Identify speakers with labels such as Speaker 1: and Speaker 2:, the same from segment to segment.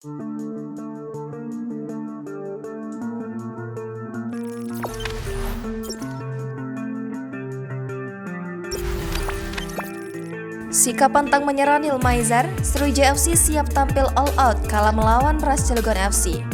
Speaker 1: Sikap Pantang menyerah Nil Maizar, Sriwjaya FC siap tampil all out kalah melawan RANS Cilegon FC.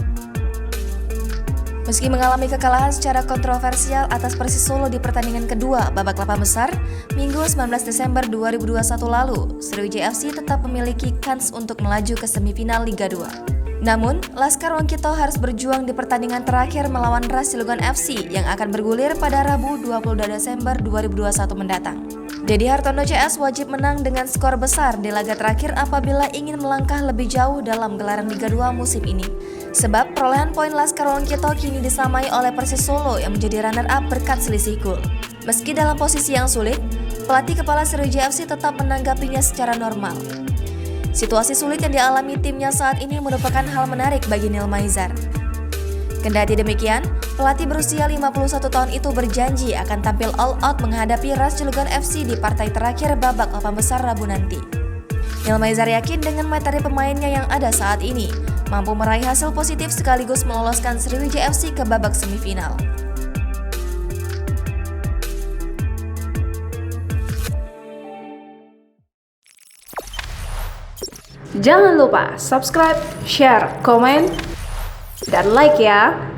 Speaker 1: Meski mengalami kekalahan secara kontroversial atas Persis Solo di pertandingan kedua babak 8 besar, Minggu 19 Desember 2021 lalu, Sriwjaya FC tetap memiliki kans untuk melaju ke semifinal Liga 2. Namun, Laskar Wong Kito harus berjuang di pertandingan terakhir melawan RANS Cilegon FC yang akan bergulir pada Rabu 22 Desember 2021 mendatang. Dedi Hartono CS wajib menang dengan skor besar di laga terakhir apabila ingin melangkah lebih jauh dalam gelaran Liga 2 musim ini. Sebab perolehan poin Laskar Wong Kito kini disamai oleh Persis Solo yang menjadi runner-up berkat selisih gol. Meski dalam posisi yang sulit, Pelatih Kepala Sriwijaya FC tetap menanggapinya secara normal. Situasi sulit yang dialami timnya saat ini merupakan hal menarik bagi Nil Maizar. Kendati demikian, pelatih berusia 51 tahun itu berjanji akan tampil all out menghadapi RANS Cilegon FC di partai terakhir babak 8 besar Rabu nanti. Nil Maizar yakin dengan materi pemainnya yang ada saat ini, mampu meraih hasil positif sekaligus meloloskan Sriwijaya FC ke babak semifinal.
Speaker 2: Jangan lupa subscribe, share, komen, dan like ya!